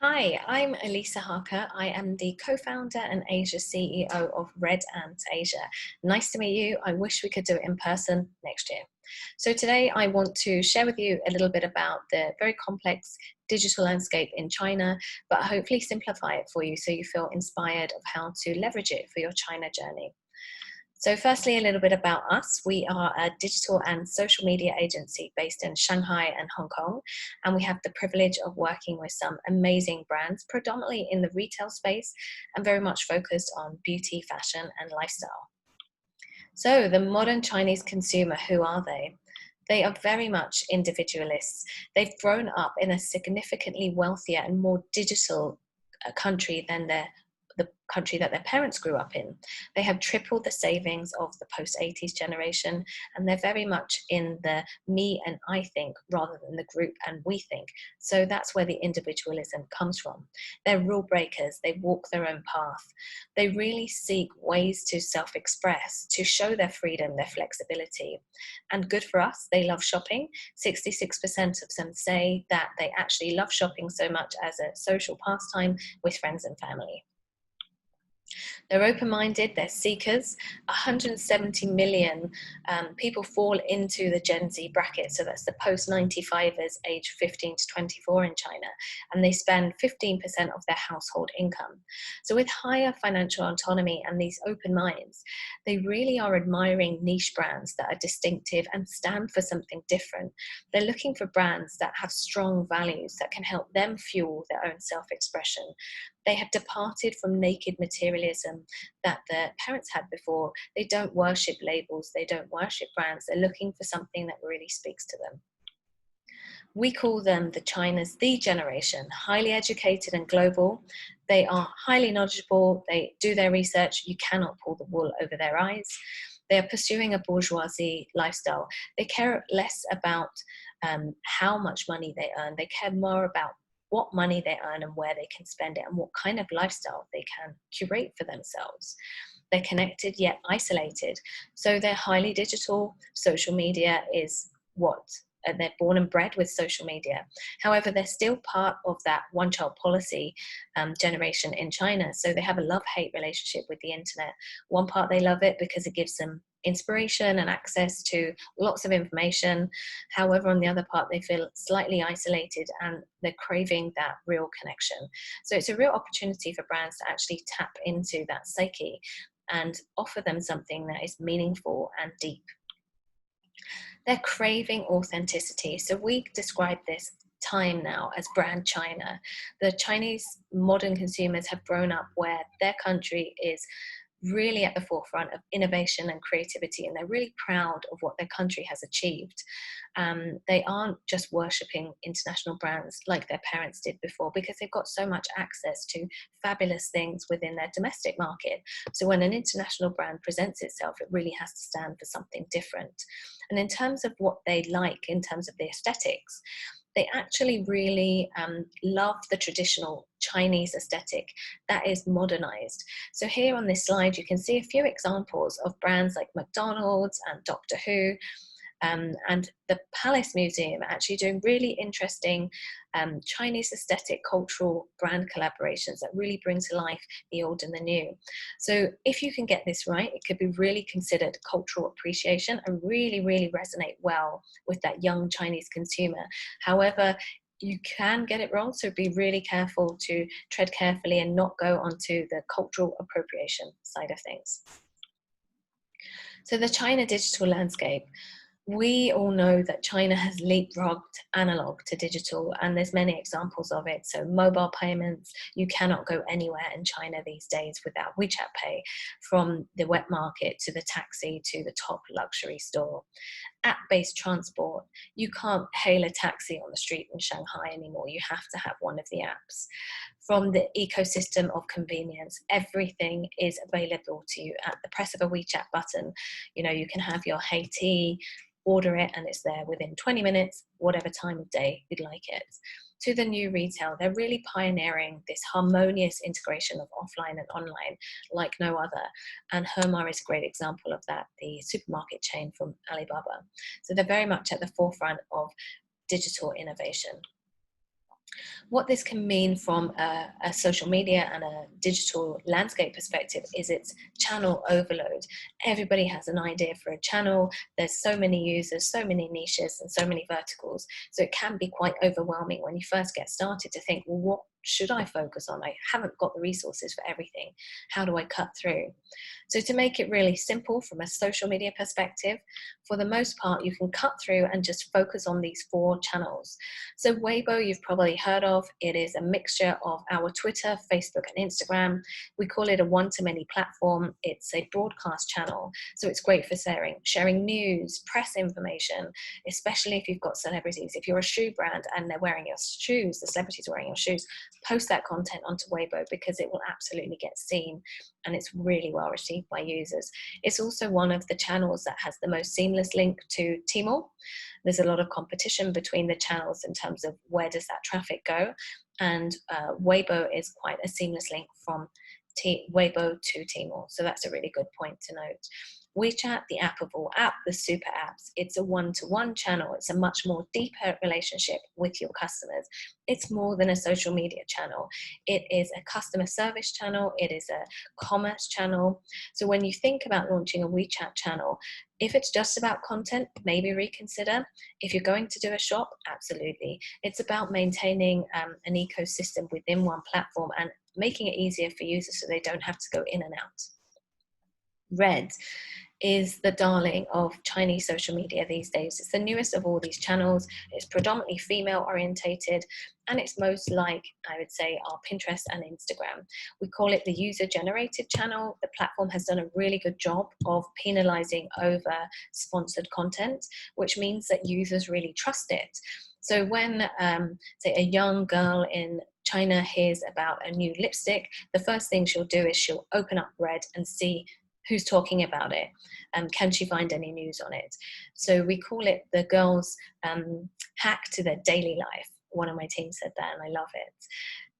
Hi, I'm Elisa Harca. I am the co-founder and Asia CEO of Red Ant Asia. Nice to meet you. I wish we could do it in person next year. So today I want to share with you a little bit about the very complex digital landscape in China, but hopefully simplify it for you so you feel inspired of how to leverage it for your China journey. So firstly, a little bit about us. We are a digital and social media agency based in Shanghai and Hong Kong, and we have the privilege of working with some amazing brands, predominantly in the retail space and very much focused on beauty, fashion, and lifestyle. So the modern Chinese consumer, who are they? They are very much individualists. They've grown up in a significantly wealthier and more digital country than the country that their parents grew up in. They have tripled the savings of the post-80s generation, and they're very much in the me and I think rather than the group and we think. So that's where the individualism comes from. They're rule breakers, they walk their own path. They really seek ways to self-express, to show their freedom, their flexibility. And good for us, they love shopping. 66% of them say that they actually love shopping so much as a social pastime with friends and family. They're open-minded, they're seekers. 170 million people fall into the Gen Z bracket, so that's the post-95ers aged 15 to 24 in China, and they spend 15% of their household income. So with higher financial autonomy and these open minds, they really are admiring niche brands that are distinctive and stand for something different. They're looking for brands that have strong values that can help them fuel their own self-expression. They have departed from naked materialism that their parents had before. They don't worship labels, they don't worship brands. They're looking for something that really speaks to them. We call them China's the generation, highly educated and global. They are highly knowledgeable, they do their research, you cannot pull the wool over their eyes. They are pursuing a bourgeoisie lifestyle. They care less about how much money they earn, they care more about what money they earn and where they can spend it and what kind of lifestyle they can curate for themselves. They're connected yet isolated. So they're highly digital. Social media is what they're born and bred with social media. However, they're still part of that one-child policy generation in China. So they have a love-hate relationship with the internet. One part they love it because it gives them inspiration and access to lots of information. However, on the other part, they feel slightly isolated and they're craving that real connection. So it's a real opportunity for brands to actually tap into that psyche and offer them something that is meaningful and deep. They're craving authenticity. So we describe this time now as brand China. The Chinese modern consumers have grown up where their country is really at the forefront of innovation and creativity, and they're really proud of what their country has achieved. They aren't just worshipping international brands like their parents did before, because they've got so much access to fabulous things within their domestic market. So when an international brand presents itself, it really has to stand for something different. And in terms of what they like, in terms of the aesthetics, they actually really love the traditional Chinese aesthetic that is modernized. So here on this slide, you can see a few examples of brands like McDonald's and Doctor Who, and the Palace Museum actually doing really interesting Chinese aesthetic cultural brand collaborations that really bring to life the old and the new. So if you can get this right, it could be really considered cultural appreciation and really, really resonate well with that young Chinese consumer. However, you can get it wrong, so be really careful to tread carefully and not go onto the cultural appropriation side of things. So the China digital landscape. We all know that China has leapfrogged analog to digital, and there's many examples of it. So mobile payments, you cannot go anywhere in China these days without WeChat Pay, from the wet market to the taxi to the top luxury store. App-based transport, you can't hail a taxi on the street in Shanghai anymore. You have to have one of the apps. From the ecosystem of convenience, everything is available to you at the press of a WeChat button. You know, you can have your hey tea, order it, and it's there within 20 minutes, whatever time of day you'd like it. To the new retail, they're really pioneering this harmonious integration of offline and online like no other. And Hema is a great example of that, the supermarket chain from Alibaba. So they're very much at the forefront of digital innovation. What this can mean from a social media and a digital landscape perspective is it's channel overload. Everybody has an idea for a channel. There's so many users, so many niches, and so many verticals. So it can be quite overwhelming when you first get started to think, well, what should I focus on? I haven't got the resources for everything. How do I cut through? So to make it really simple from a social media perspective, for the most part, you can cut through and just focus on these 4 channels. So Weibo, you've probably heard of. It is a mixture of our Twitter, Facebook, and Instagram. We call it a one-to-many platform. It's a broadcast channel. So it's great for sharing news, press information, especially if you've got celebrities. If you're a shoe brand and they're wearing your shoes, the celebrities wearing your shoes, post that content onto Weibo because it will absolutely get seen and it's really well received by users. It's also one of the channels that has the most seamless link to Tmall. There's a lot of competition between the channels in terms of where does that traffic go, and Weibo is quite a seamless link from Weibo to Tmall. So that's a really good point to note. WeChat, the app of all apps, the super apps, it's a one-to-one channel. It's a much more deeper relationship with your customers. It's more than a social media channel. It is a customer service channel. It is a commerce channel. So when you think about launching a WeChat channel, if it's just about content, maybe reconsider. If you're going to do a shop, absolutely. It's about maintaining an ecosystem within one platform and making it easier for users so they don't have to go in and out. Red is the darling of Chinese social media these days. It's the newest of all these channels. It's predominantly female orientated, and it's most like, I would say, our Pinterest and Instagram. We call it the user generated channel. The platform has done a really good job of penalizing over sponsored content, which means that users really trust it. So when, say, a young girl in China hears about a new lipstick, the first thing she'll do is she'll open up Red and see who's talking about it, can she find any news on it? So we call it the girls' hack to their daily life. One of my team said that and I love it.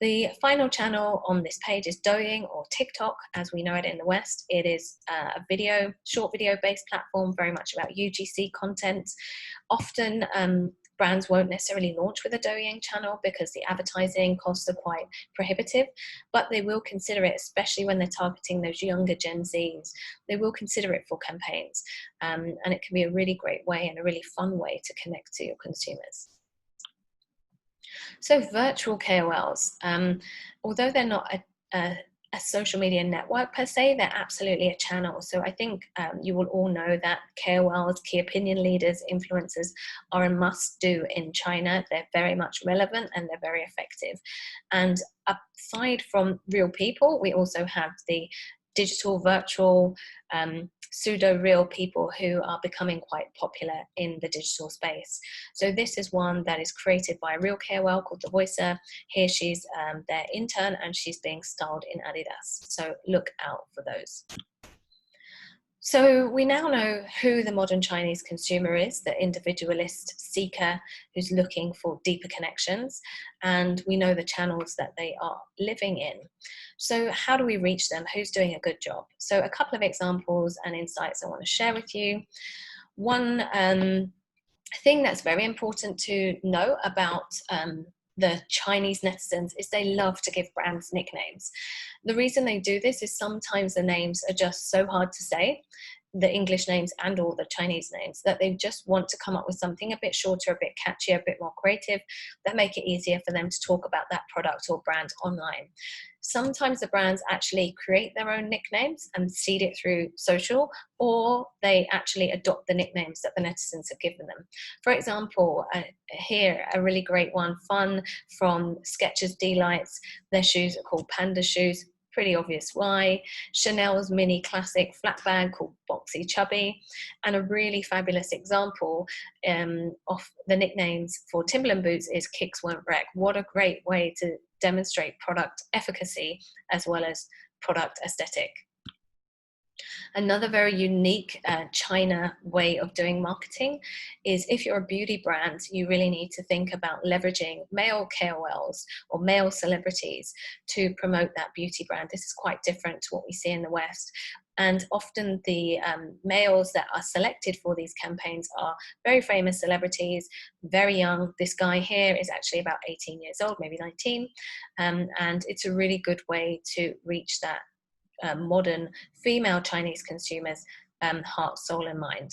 The final channel on this page is Douyin, or TikTok as we know it in the West. It is a short video based platform, very much about UGC content. Often brands won't necessarily launch with a Douyin channel because the advertising costs are quite prohibitive, but they will consider it, especially when they're targeting those younger Gen Zs. They will consider it for campaigns, and it can be a really great way and a really fun way to connect to your consumers. So virtual KOLs, although they're not a social media network per se, they're absolutely a channel. So I think you will all know that KOLs, key opinion leaders, influencers, are a must do in China. They're very much relevant and they're very effective. And aside from real people, we also have the digital, virtual, pseudo-real people who are becoming quite popular in the digital space. So this is one that is created by a real KOL called The Voicer. Here she's their intern and she's being styled in Adidas. So look out for those. So we now know who the modern Chinese consumer is, the individualist seeker who's looking for deeper connections, and we know the channels that they are living in. So how do we reach them? Who's doing a good job? So a couple of examples and insights I want to share with you. One thing that's very important to know about the Chinese netizens is they love to give brands nicknames. The reason they do this is sometimes the names are just so hard to say, the English names and all the Chinese names, that they just want to come up with something a bit shorter, a bit catchier, a bit more creative, that make it easier for them to talk about that product or brand online. Sometimes the brands actually create their own nicknames and seed it through social, or they actually adopt the nicknames that the netizens have given them. For example, here, a really great one, fun, from Skechers Delights. Their shoes are called Panda shoes. Pretty obvious why. Chanel's mini classic flat bag called Boxy Chubby, and a really fabulous example of the nicknames for Timberland boots is Kicks Won't Wreck. What a great way to demonstrate product efficacy as well as product aesthetic. Another very unique China way of doing marketing is if you're a beauty brand, you really need to think about leveraging male KOLs or male celebrities to promote that beauty brand. This is quite different to what we see in the West. And often the males that are selected for these campaigns are very famous celebrities, very young. This guy here is actually about 18 years old, maybe 19. And it's a really good way to reach that modern female Chinese consumers' heart, soul, and mind.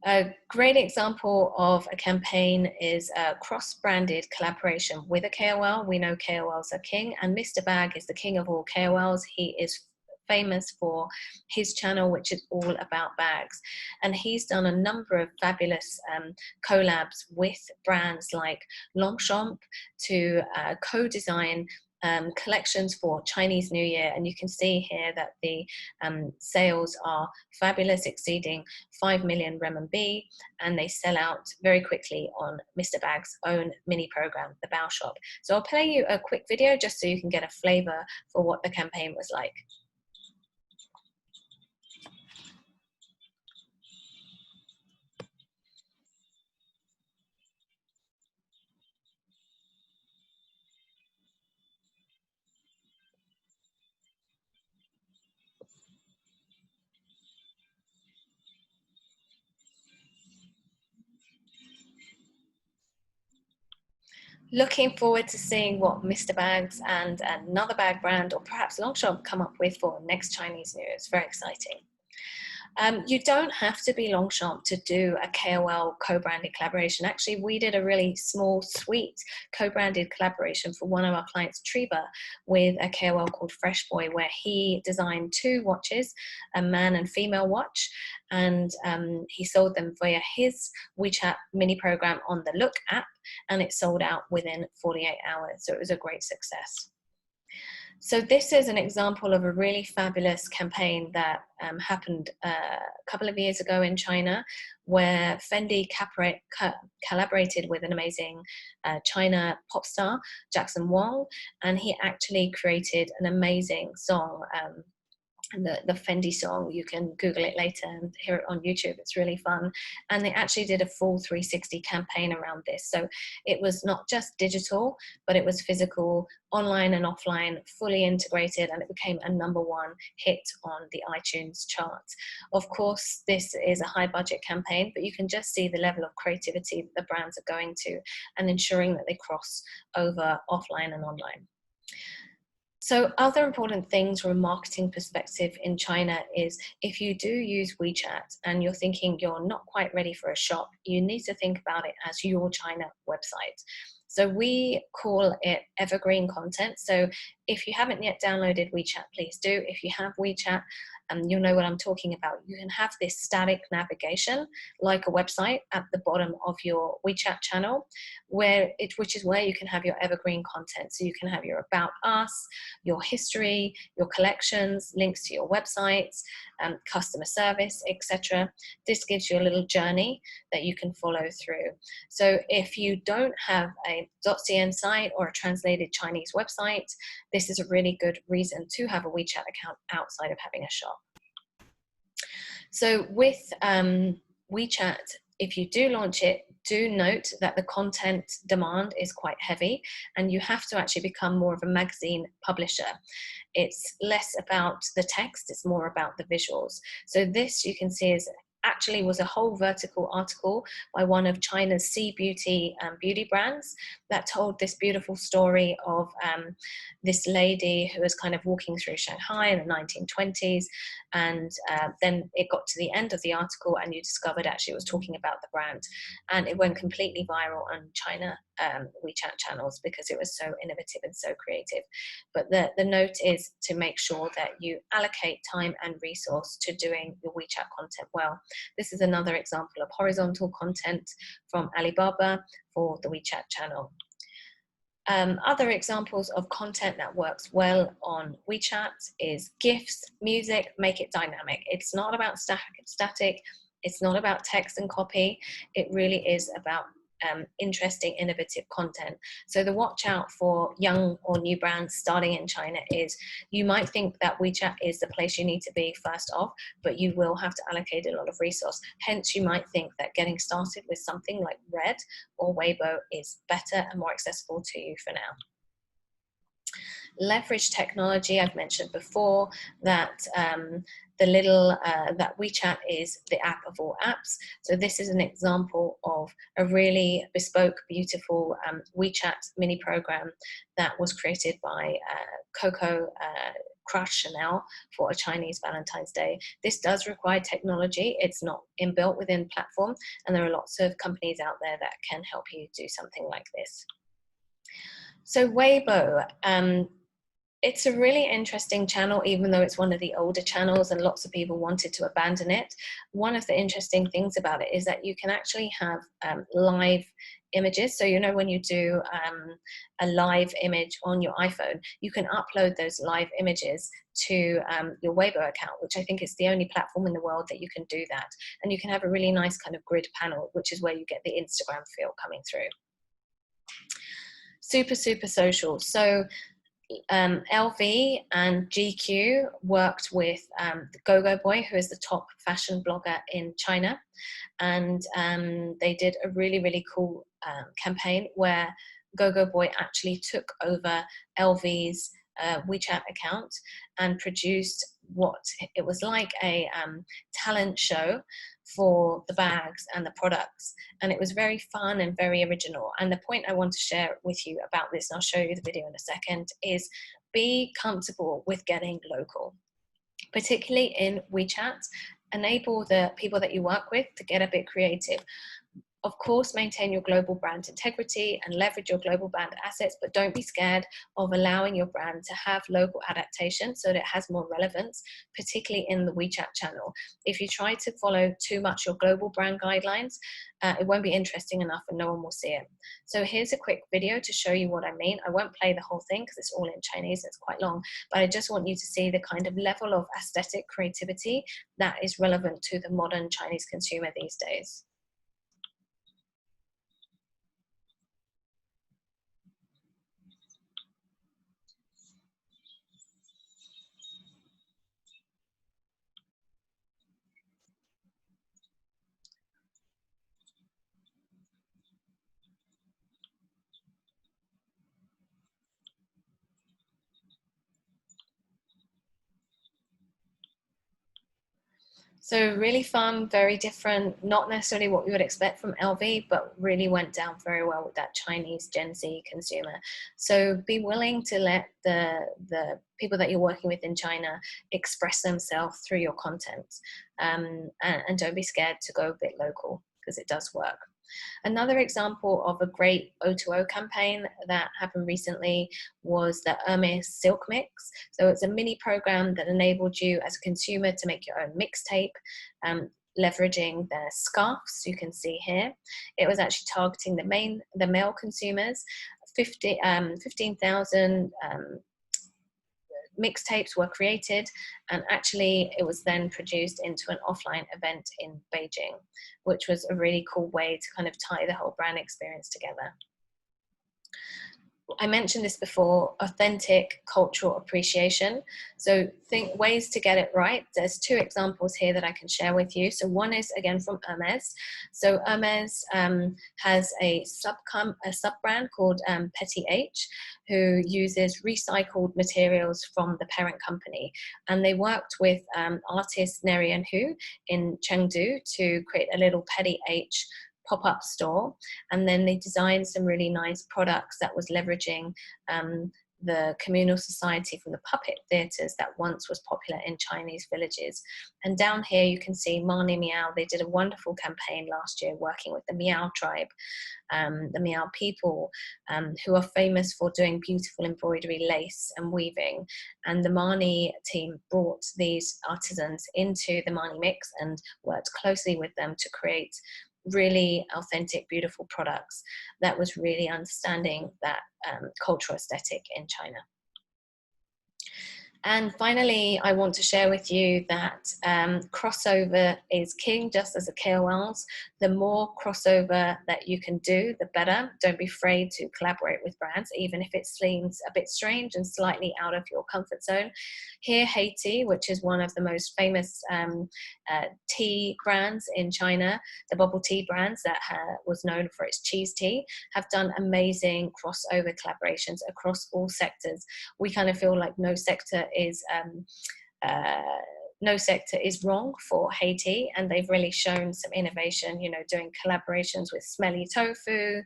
A great example of a campaign is a cross-branded collaboration with a KOL. We know KOLs are king, and Mr. Bag is the king of all KOLs. He is famous for his channel, which is all about bags. And he's done a number of fabulous collabs with brands like Longchamp to co-design collections for Chinese New Year, and you can see here that the sales are fabulous, exceeding 5 million renminbi, and they sell out very quickly on Mr. Bag's own mini program, the Bao Shop. So I'll play you a quick video just so you can get a flavor for what the campaign was like. Looking forward to seeing what Mr. Bags and another bag brand, or perhaps Longchamp, come up with for next Chinese New Year. It's very exciting. You don't have to be Longchamp to do a KOL co-branded collaboration. Actually, we did a really small, sweet co-branded collaboration for one of our clients, Treba, with a KOL called Fresh Boy, where he designed 2 watches, a man and female watch, and he sold them via his WeChat mini program on the Look app, and it sold out within 48 hours. So it was a great success. So this is an example of a really fabulous campaign that happened a couple of years ago in China, where Fendi collaborated with an amazing China pop star, Jackson Wang, and he actually created an amazing song. The Fendi song, you can Google it later and hear it on YouTube. It's really fun. And they actually did a full 360 campaign around this. So it was not just digital, but it was physical, online and offline, fully integrated, and it became a #1 hit on the iTunes chart. Of course, this is a high budget campaign, but you can just see the level of creativity that the brands are going to and ensuring that they cross over offline and online. So other important things from a marketing perspective in China is if you do use WeChat and you're thinking you're not quite ready for a shop, you need to think about it as your China website. So we call it evergreen content. So if you haven't yet downloaded WeChat, please do. If you have WeChat, you'll know what I'm talking about. You can have this static navigation like a website at the bottom of your WeChat channel, which is where you can have your evergreen content. So you can have your About Us, your history, your collections, links to your websites, customer service, etc. This gives you a little journey that you can follow through. So if you don't have a .cn site or a translated Chinese website, this is a really good reason to have a WeChat account outside of having a shop. So with WeChat, if you do launch it, do note that the content demand is quite heavy and you have to actually become more of a magazine publisher. It's less about the text, it's more about the visuals. So this, you can see, is actually was a whole vertical article by one of China's beauty brands that told this beautiful story of this lady who was kind of walking through Shanghai in the 1920s, and then it got to the end of the article and you discovered actually it was talking about the brand, and it went completely viral on China WeChat channels because it was so innovative and so creative. But the note is to make sure that you allocate time and resource to doing your WeChat content well. This is another example of horizontal content from Alibaba for the WeChat channel. Other examples of content that works well on WeChat is GIFs, music, make it dynamic. It's not about static, it's not about text and copy. It really is about interesting, innovative content. So the watch out for young or new brands starting in China is, you might think that WeChat is the place you need to be first off, but you will have to allocate a lot of resource. Hence, you might think that getting started with something like Red or Weibo is better and more accessible to you for now. Leverage technology. I've mentioned before that that WeChat is the app of all apps. So this is an example of a really bespoke, beautiful WeChat mini program that was created by Coco Crush Chanel for a Chinese Valentine's Day. This does require technology. It's not inbuilt within platform, and there are lots of companies out there that can help you do something like this. So Weibo, it's a really interesting channel, even though it's one of the older channels and lots of people wanted to abandon it. One of the interesting things about it is that you can actually have live images. So, you know, when you do a live image on your iPhone, you can upload those live images to your Weibo account, which I think is the only platform in the world that you can do that. And you can have a really nice kind of grid panel, which is where you get the Instagram feel coming through. Super social. So LV and GQ worked with the Go-Go Boy, who is the top fashion blogger in China, and they did a really cool campaign where Go-Go Boy actually took over LV's WeChat account and produced what it was like a talent show for the bags and the products, and it was very fun and very original. And the point I want to share with you about this, and I'll show you the video in a second, is be comfortable with getting local, particularly in WeChat. Enable the people that you work with to get a bit creative. Of course, maintain your global brand integrity and leverage your global brand assets, but don't be scared of allowing your brand to have local adaptation so that it has more relevance, particularly in the WeChat channel. If you try to follow too much your global brand guidelines, it won't be interesting enough and no one will see it. So here's a quick video to show you what I mean. I won't play the whole thing because it's all in Chinese, it's quite long, but I just want you to see the kind of level of aesthetic creativity that is relevant to the modern Chinese consumer these days. So really fun, very different, not necessarily what you would expect from LV, but really went down very well with that Chinese Gen Z consumer. So be willing to let the people that you're working with in China express themselves through your content, and don't be scared to go a bit local because it does work. Another example of a great O2O campaign that happened recently was the Hermes Silk Mix. So it's a mini program that enabled you as a consumer to make your own mixtape, leveraging their scarves you can see here. It was actually targeting the male consumers. 15,000 mixtapes were created, and actually it was then produced into an offline event in Beijing, which was a really cool way to kind of tie the whole brand experience together. I mentioned this before, authentic cultural appreciation. So think ways to get it right. There's two examples here that I can share with you. So one is again from Hermes. So Hermes has a sub-brand called Petit H, who uses recycled materials from the parent company. And they worked with artist Nerian Hu in Chengdu to create a little Petit H pop-up store, and then they designed some really nice products that was leveraging the communal society from the puppet theatres that once was popular in Chinese villages. And down here you can see Mani Meow. They did a wonderful campaign last year working with the Meow tribe, the Meow people, who are famous for doing beautiful embroidery, lace and weaving. And the Mani team brought these artisans into the Mani mix and worked closely with them to create really authentic, beautiful products that was really understanding that cultural aesthetic in China. And finally, I want to share with you that crossover is king, just as the KOLs. The more crossover that you can do, the better. Don't be afraid to collaborate with brands, even if it seems a bit strange and slightly out of your comfort zone. Here, Haiti, which is one of the most famous tea brands in China, the bubble tea brands that was known for its cheese tea, have done amazing crossover collaborations across all sectors. We kind of feel like uh, no sector is wrong for Haiti, and they've really shown some innovation, you know, doing collaborations with smelly tofu,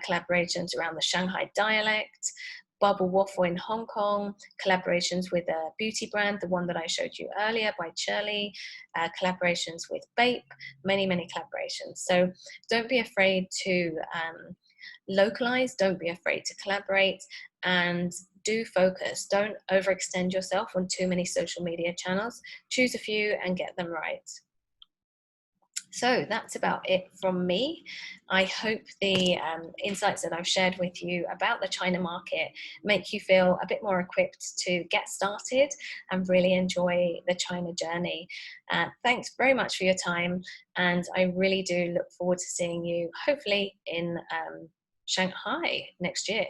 collaborations around the Shanghai dialect, bubble waffle in Hong Kong, collaborations with a beauty brand, the one that I showed you earlier by Shirley, collaborations with Bape, many collaborations. So don't be afraid to localize, don't be afraid to collaborate, and do focus. Don't overextend yourself on too many social media channels. Choose a few and get them right. So that's about it from me. I hope the insights that I've shared with you about the China market make you feel a bit more equipped to get started and really enjoy the China journey. Thanks very much for your time, and I really do look forward to seeing you hopefully in Shanghai next year.